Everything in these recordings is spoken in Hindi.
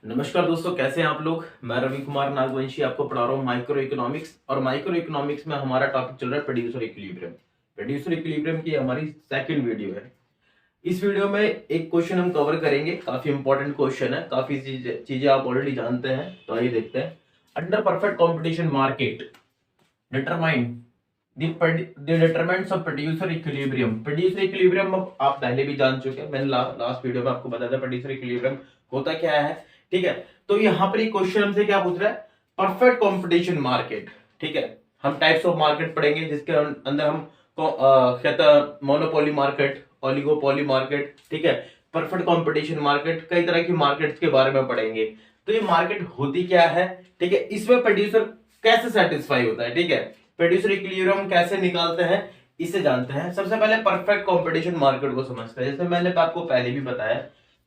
नमस्कार दोस्तों, कैसे हैं आप लोग। मैं रवि कुमार नागवंशी आपको पढ़ा रहा हूँ माइक्रो इकोनॉमिक्स। और माइक्रो इकोनॉमिक्स में हमारा टॉपिक चल रहा है प्रोड्यूसर इक्विलिब्रियम। प्रोड्यूसर इक्विलिब्रियम की हमारी सेकंड वीडियो है। इस वीडियो में एक क्वेश्चन हम कवर करेंगे, काफी इंपॉर्टेंट क्वेश्चन है, काफी चीजें आप ऑलरेडी जानते हैं। तो आइए देखते हैं। Under perfect competition market determine the determinants of producer equilibrium। producer equilibrium आप पहले भी जान चुके हैं, मैंने लास्ट वीडियो में आपको बताया था producer equilibrium होता क्या है। ठीक है, तो यहाँ पर एक क्वेश्चन हमसे क्या पूछ रहा है, परफेक्ट कंपटीशन मार्केट। ठीक है, हम टाइप्स ऑफ मार्केट पढ़ेंगे जिसके अंदर हम कहता है मोनोपोली मार्केट, ओलिगोपोली मार्केट। ठीक है, परफेक्ट कंपटीशन मार्केट, कई तरह की मार्केट्स के बारे में पढ़ेंगे। तो ये मार्केट होती क्या है, ठीक है, इसमें प्रोड्यूसर कैसे सेटिस्फाई होता है, ठीक है, प्रोड्यूसर इक्विलिब्रियम कैसे निकालते हैं, इसे जानते हैं। सबसे पहले परफेक्ट कंपटीशन मार्केट को समझते हैं। जैसे मैंने आपको पहले भी बताया,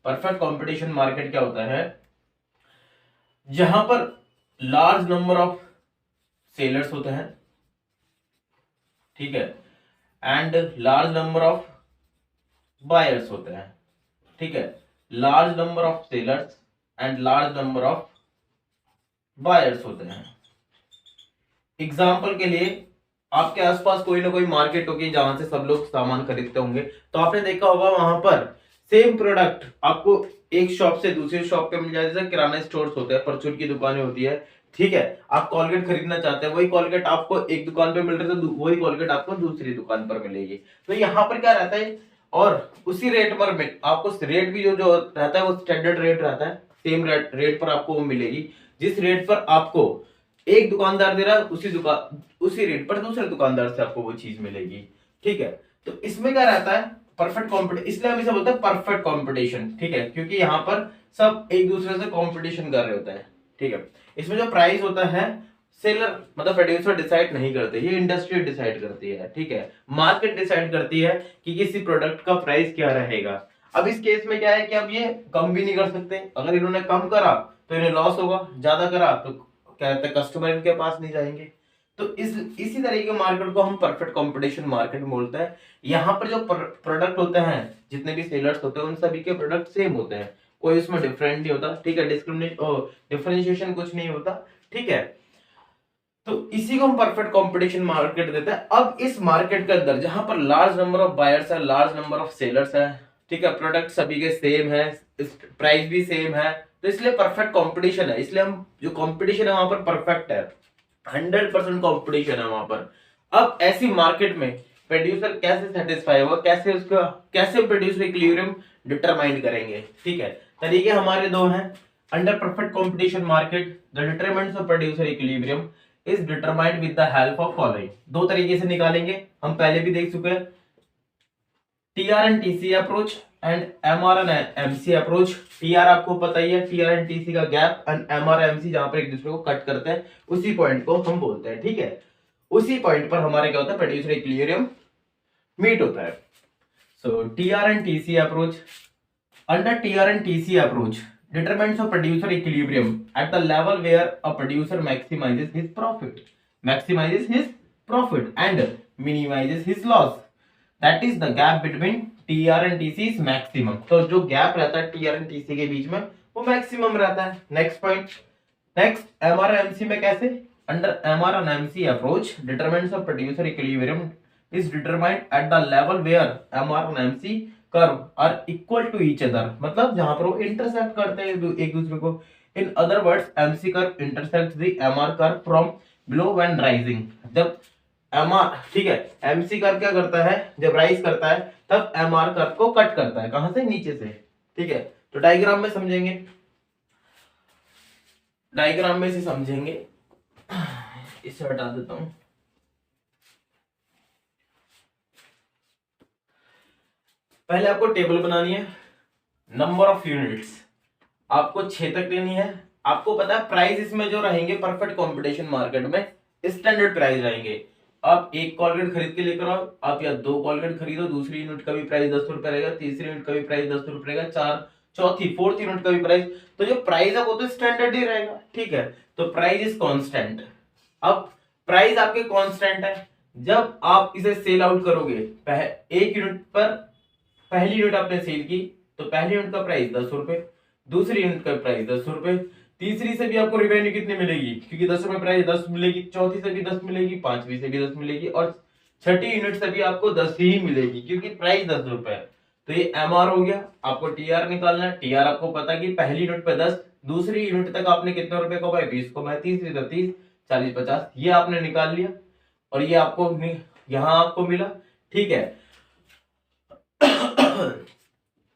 परफेक्ट कंपटीशन मार्केट क्या होता है, जहां पर लार्ज नंबर ऑफ सेलर्स होते हैं, ठीक है, and large number of buyers होते हैं। ठीक है, large number of sellers and large number of buyers होते हैं। एग्जाम्पल के लिए आपके आसपास कोई ना कोई मार्केट होगी जहां से सब लोग सामान खरीदते होंगे, तो आपने देखा होगा वहां पर सेम प्रोडक्ट आपको एक शॉप से दूसरी शॉप पे मिल जाए। जैसे किराना स्टोर्स होते हैं, परचून की दुकानें होती है, ठीक है, आप कोलगेट खरीदना चाहते हैं, वही कोलगेट आपको एक दुकान पे मिल रही है तो वही कोलगेट आपको दूसरी दुकान पर मिलेगी। तो यहाँ पर क्या रहता है, और उसी रेट पर आपको रेट भी जो जो रहता है वो स्टैंडर्ड रेट रहता है, सेम रेट पर आपको वो मिलेगी। जिस रेट पर आपको एक दुकानदार दे रहा है, उसी रेट पर दूसरे दुकानदार से आपको वो चीज मिलेगी। ठीक है, तो इसमें क्या रहता है, परफेक्ट कॉम्पिटिशन, इसलिए हम इसे बोलते हैं परफेक्ट कॉम्पिटिशन। ठीक है, क्योंकि यहाँ पर सब एक दूसरे से कॉम्पिटिशन कर रहे होते हैं। ठीक है, इसमें जो प्राइस होता है सेलर मतलब प्रोड्यूसर डिसाइड नहीं करते, ये इंडस्ट्री डिसाइड करती है। ठीक है, मार्केट डिसाइड करती है कि किसी प्रोडक्ट का प्राइस क्या रहेगा। अब इस केस में क्या है कि अब ये कम भी नहीं कर सकते, अगर इन्होंने कम करा तो इन्हें लॉस होगा, ज्यादा करा तो क्या कहते हैं कस्टमर इनके पास नहीं जाएंगे। तो इसी तरह के मार्केट को हम परफेक्ट कंपटीशन मार्केट बोलते हैं। यहाँ पर जो प्रोडक्ट होते हैं, जितने भी सेलर्स होते हैं, उन सभी के प्रोडक्ट सेम होते हैं, कोई उसमें डिफरेंट नहीं होता। ठीक है, डिफरेंशिएशन कुछ नहीं होता। ठीक है, तो इसी को हम परफेक्ट कंपटीशन मार्केट देते हैं। अब इस मार्केट के अंदर जहां पर लार्ज नंबर ऑफ बायर्स है, लार्ज नंबर ऑफ सेलर्स है, ठीक है, प्रोडक्ट सभी के सेम है, प्राइस भी सेम है, तो इसलिए परफेक्ट कंपटीशन है। इसलिए हम जो कंपटीशन है वहां पर परफेक्ट है, 100% कंपटीशन है वहां पर। अब ऐसी मार्केट में प्रोड्यूसर कैसे सेटिस्फाई होगा, कैसे प्रोड्यूसर इक्विलिब्रियम डिटरमाइन करेंगे। ठीक है, तरीके हमारे दो हैं। Under perfect competition market the determinants of producer equilibrium is determined with the help of following. दो तरीके से निकालेंगे, हम पहले भी देख चुके हैं, TR and TC approach and MR and MC approach. TR आपको पता ही है, टीआर एंड टीसी का गैप, एंड एमआर एमसी जहां पर एक दूसरे को कट करते हैं, उसी पॉइंट को हम बोलते हैं। ठीक है, उसी पॉइंट पर हमारे क्या होता है, प्रोड्यूसर इक्विलिब्रियम मीट होता है। So TR and TC approach, under TR and TC approach determines of producer equilibrium at the level where a producer maximizes his profit and minimizes his loss. That is the gap between TR and TC is maximum. तो जो गैप रहता है TR and TC के बीच में वो मैक्सिमम रहता है। नेक्स्ट पॉइंट, नेक्स्ट MR और MC में कैसे, under MR and MC approach determinants of producer equilibrium is determined at the level where MR and MC curve are equal to each other, मतलब जहां पर वो इंटरसेक्ट करते हैं एक दूसरे को। In other words MC curve intersects the MR curve from below when rising. जब एमआर, ठीक है, एमसी कर्व क्या करता है, जब राइज करता है तब एमआर कर्व को कट करता है, कहां से, नीचे से। ठीक है, तो डायग्राम में समझेंगे, डायग्राम में से समझेंगे, इसे हटा देता हूं। पहले आपको टेबल बनानी है, नंबर ऑफ यूनिट्स आपको 6 तक लेनी है। आपको पता है प्राइस इसमें जो रहेंगे परफेक्ट कंपटीशन मार्केट में स्टैंडर्ड प्राइस रहेंगे। आप एक कॉलगेट खरीद के लेकर आओ, आप या 2 कॉलगेट खरीदो, दूसरी यूनिट का भी प्राइस 10 रुपए रहेगा, तीसरी यूनिट का भी प्राइस 10 रुपए रहेगा, फोर्थ यूनिट का भी प्राइस, तो जो प्राइस है वो तो स्टैंडर्ड ही रहेगा। ठीक है, तो प्राइस इज कांस्टेंट। अब प्राइस आपके कांस्टेंट है, जब आप इसे सेल आउट करोगे, एक यूनिट पर पहली यूनिट आपने सेल की तो पहली यूनिट का प्राइस 10 रुपए, दूसरी यूनिट का प्राइस 10 रुपए, तीसरी से भी आपको रिवेन्यू कितनी मिलेगी, क्योंकि 10 रुपए प्राइस 10 मिलेगी, चौथी से भी 10 मिलेगी, पांचवी से भी 10 मिलेगी, और छठी यूनिट से भी आपको 10 ही मिलेगी, क्योंकि प्राइस 10 रुपए है। तो ये एमआर हो गया। आपको टीआर निकालना है। टीआर आपको पता कि पहली यूनिट पे 10, दूसरी यूनिट तक आपने कितने रुपए कमाए, 20 कमाए, तीसरी तक 30, 40, 50, ये आपने निकाल लिया और ये आपको यहां आपको मिला। ठीक है।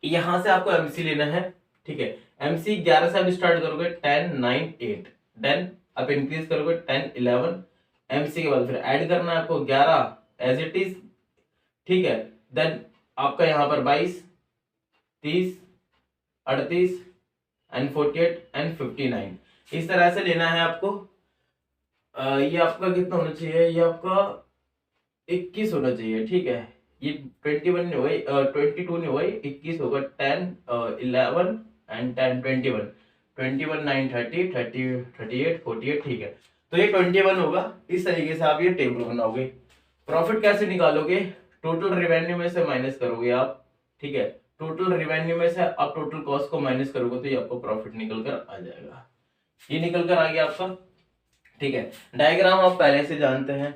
यहां से आपको एमसी लेना है। ठीक है। एमसी 11 से आप स्टार्ट करोगे, 10, 9, 8, 10, आप इंक्रीज करोगे 10, 11, एमसी के बाद फिर ऐड करना है आपको 11 एज इट इज। ठीक है। देन आपका यहां पर 22, 30, 38 एंड 48 एंड 59, इस तरह से लेना है आपको। ये आपका कितना होना चाहिए, ये आपका 21 होना चाहिए। ठीक है। ये 21 नहीं हुआ, 22 नहीं हुआ, 21 होगा। 10, 11 एंड 10, 21, 21, 9, 30, 30, 38, 48। ठीक है। तो ये 21 होगा। इस तरीके से आप ये टेबल बनाओगे। प्रॉफिट कैसे निकालोगे, टोटल रेवेन्यू में से माइनस करोगे आप। ठीक है। टोटल रेवेन्यू में से आप टोटल कॉस्ट को माइनस करोगे तो ये आपको प्रॉफिट निकल कर आ जाएगा। ये निकल कर आ गया आपका। ठीक है। डायग्राम आप पहले से जानते हैं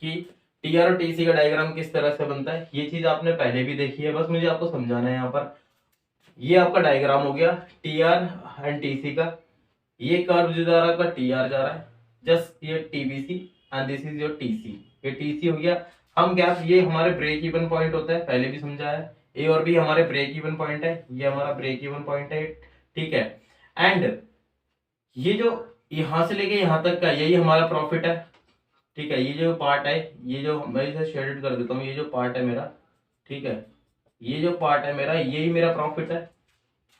कि टीआर और टीसी का डायग्राम किस तरह से बनता है, ये चीज आपने पहले भी देखी है, बस मुझे आपको समझाना है यहाँ पर। ये आपका डायग्राम हो गया टीआर एंड टीसी का। ये कर्व जो जा रहा है आपका टीआर जा रहा है, जस्ट ये TBC and this is your TC. ये टीसी हो गया। हम गैप, ये हमारे ब्रेक इवन पॉइंट होता है, पहले भी समझा है। ए और बी हमारे ब्रेक इवन पॉइंट है, ये हमारा ब्रेक इवन पॉइंट है। ठीक है। एंड ये जो यहां से लेके यहां तक का यही हमारा प्रॉफिट है। ठीक है। ये जो पार्ट है, ये जो मैं इसे शेडेड कर देता हूँ, ये जो पार्ट है मेरा, ठीक है, ये जो पार्ट है मेरा, यही मेरा प्रॉफिट है।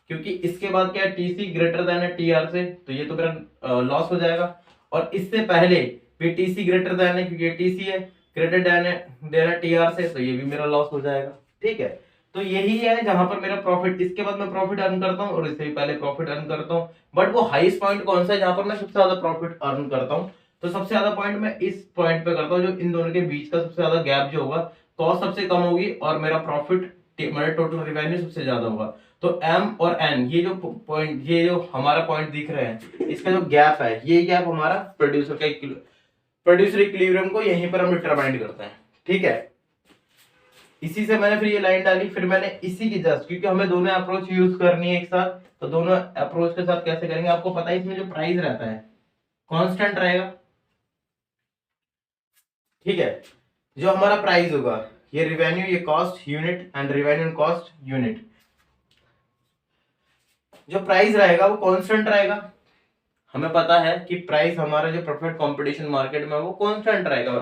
क्योंकि इसके बाद क्या है, टीसी ग्रेटर देन है टीआर से, तो ये तो मेरा लॉस हो जाएगा। और इससे पहले भी टीसी ग्रेटर देन है, क्योंकि ये टीसी है, ग्रेटर देन है टीआर से, तो ये भी मेरा लॉस हो जाएगा। ठीक है। तो यही है जहां पर मेरा प्रॉफिट, इसके बाद मैं प्रॉफिट अर्न करता हूँ और इससे भी पहले प्रॉफिट अर्न करता हूँ। बट वो हाईएस्ट पॉइंट कौन सा है जहां पर मैं सबसे ज्यादा प्रॉफिट अर्न करता हूँ, तो सबसे ज्यादा पॉइंट मैं इस पॉइंट पे करता हूँ, जो इन दोनों के बीच का सबसे ज्यादा गैप जो होगा, कॉस्ट सबसे कम होगी और मेरा प्रॉफिट, मेरा टोटल रेवेन्यू सबसे ज्यादा होगा। तो एम और एन, ये जो पॉइंट, ये जो हमारा पॉइंट दिख रहे हैं, इसका जो गैप है, ये गैप हमारा प्रोड्यूसर इक्विलिब्रियम को यहीं पर हम डिटरमाइन करते हैं। ठीक है। इसी से मैंने फिर ये लाइन डाली, फिर मैंने इसी की जस्ट, क्योंकि हमें दोनों अप्रोच यूज करनी है एक साथ, तो दोनों अप्रोच के साथ कैसे करेंगे, आपको पता है इसमें जो प्राइस रहता है कांस्टेंट रहेगा। ठीक है। जो हमारा प्राइस होगा, ये रिवेन्यू, ये cost unit and revenue cost unit, जो प्राइस रहेगा वो कांस्टेंट रहेगा। हमें पता है कि प्राइस हमारा जो प्रॉफिट कंपटीशन मार्केट में वो कांस्टेंट रहेगा।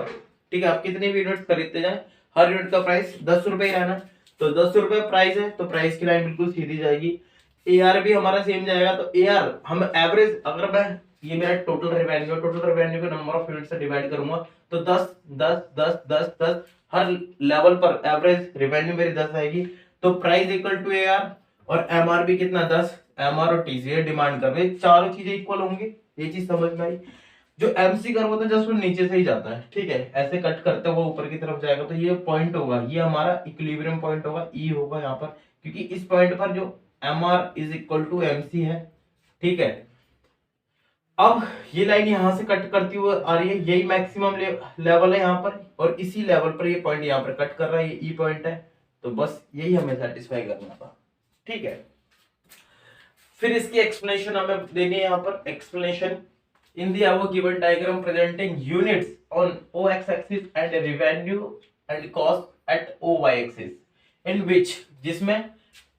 ठीक है। आप कितने भी यूनिट खरीदते जाएं, हर यूनिट का प्राइस 10 रुपए ही रहना है। तो 10 रुपए प्राइस है, तो प्राइस की लाइन बिल्कुल सीधी जाएगी। एआर भी हमारा सेम जाएगा। तो एआर हम एवरेज, अगर मैं, ये मेरा टोटल रेवेन्यू को नंबर ऑफ यूनिट से डिवाइड करूंगा, तो 10, 10, 10, 10, 10, हर लेवल पर एवरेज रेवेन्यू मेरी 10 आएगी। तो प्राइस इक्वल टू एआर, और एमआर भी कितना, 10। एमआर और टीसी डिमांड कर रहे, चारों चीजें इक्वल होंगी। ये चीज समझ में आई। जो एमसी कर्व होता है जस्ट वो नीचे से ही जाता है। ठीक है। ऐसे कट करते हुए ऊपर की तरफ जाएगा, तो ये पॉइंट होगा, ये हमारा इक्विलिब्रियम पॉइंट होगा, ई होगा यहाँ पर, क्योंकि इस पॉइंट पर जो MR is equal to MC है। ठीक है। अब ये लाइन यहां से कट करती हुई आ रही है, यही मैक्सिमम लेवल है यहाँ पर, और इसी लेवल पर ये पॉइंट यहाँ पर कट कर रहा है, ये ई पॉइंट है। तो बस यही हमें सेटिस्फाई करना था। ठीक है। फिर इसकी एक्सप्लेनेशन हमें देनी है यहाँ पर। Explanation in the above given diagram presenting units on OX axis and revenue and cost at OY axis, in which, जिसमें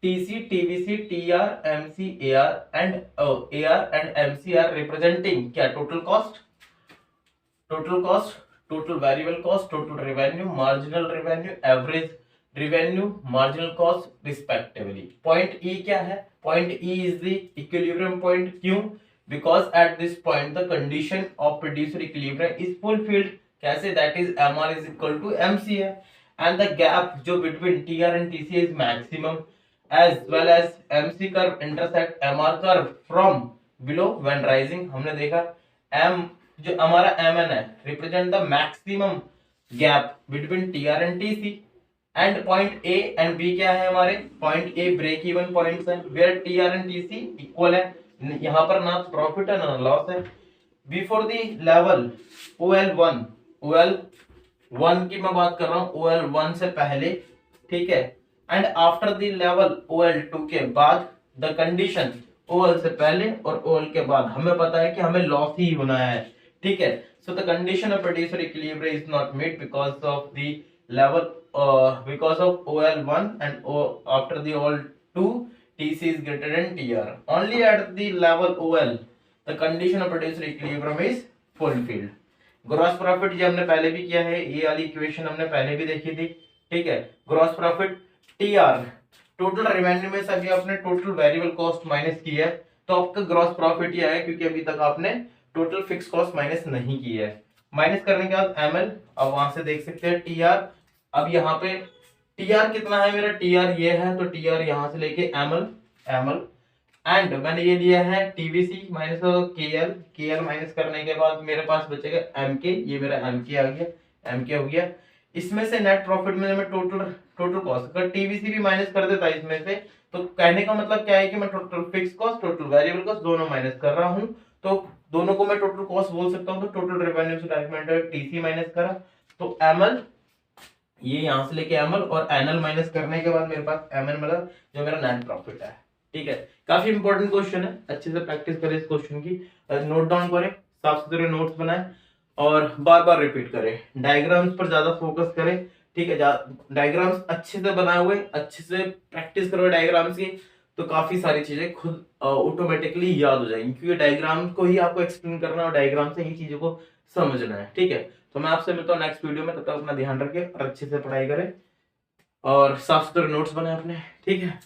TC, TVC, TR, MC, AR and MC are representing क्या, total cost, total variable cost, total revenue, marginal revenue, average revenue, marginal cost respectively. Point E क्या है? Point E is the equilibrium point. क्यों? Because at this point the condition of producer equilibrium is fulfilled. कैसे? That is MR is equal to MC है, and the gap जो between TR and TC is maximum, as well as MC curve intersect MR curve from below when rising. हमने देखा M जो हमारा MN है represent the maximum gap between TR and TC. And point A and B क्या है हमारे, point A break even points है, where T R and T C equal है, यहाँ पर ना प्रॉफिट है ना लॉस है। Before the level OL1, OL1 की मैं बात कर रहा हूँ, OL1 से पहले, ठीक है, and after the level OL2 के बाद, द कंडीशन OL से पहले और OL के बाद हमें पता है कि हमें लॉस ही होना है, ठीक है। So the condition of producer equilibrium is not met because of the level because of OL1 and after the OL2 TC is greater than TR. Only at the level OL the condition of producer equilibrium is fulfilled. Gross profit जो हमने पहले भी किया है, ये वाली इक्वेशन हमने पहले भी देखी थी, ठीक है। Gross profit TR total revenue में से अभी आपने टोटल वेरिएबल कॉस्ट माइनस किया है तो आपका ग्रॉस प्रॉफिट ये है, क्योंकि अभी तक आपने टोटल फिक्स कॉस्ट माइनस नहीं की है। माइनस करने के बाद ML, अब वहां से देख सकते हैं TR। अब यहाँ पे TR कितना है मेरा, TR ये है, तो TR यहाँ से लेके ML एंड मैंने ये लिया है TVC माइनस KL माइनस करने के बाद मेरे पास बचेगा MK, ये मेरा MK आ गया, MK हो गया। इसमें से नेट प्रॉफिट में मैं टोटल कॉस्ट, अगर TVC भी माइनस कर देता इसमें से, तो कहने का मतलब क्या है कि मैं total fix cost, total variable cost दोनों माइनस कर रहा हूँ, तो दोनों को मैं टोटल कॉस्ट बोल सकता हूँ। तो टोटल रेवेन्यू से डायरेक्ट मैंने TC माइनस करा, तो ML ये यहां से लेके ML और NL माइनस करने के बाद मेरे पास MN मिला, जो मेरा नेट प्रॉफिट है, ठीक है। काफी इंपॉर्टेंट क्वेश्चन है, अच्छे से प्रैक्टिस करें इस क्वेश्चन की, नोट डाउन करें, साफ सुथरे नोट्स बनाएं और बार बार रिपीट करें, डायग्राम्स पर ज्यादा फोकस करें, ठीक है। डायग्राम्स अच्छे से बनाए हुए, अच्छे से प्रैक्टिस करो डायग्राम्स की, तो काफी सारी चीजें खुद ऑटोमेटिकली याद हो जाएंगी, क्योंकि डायग्राम को ही आपको एक्सप्लेन करना है और डायग्राम से ही चीजों को समझना है, ठीक है। तो मैं आपसे मिलता हूँ नेक्स्ट वीडियो में, तब तक अपना ध्यान रखें और अच्छे से पढ़ाई करें और साफ सुथरे नोट्स बनाए अपने, ठीक है।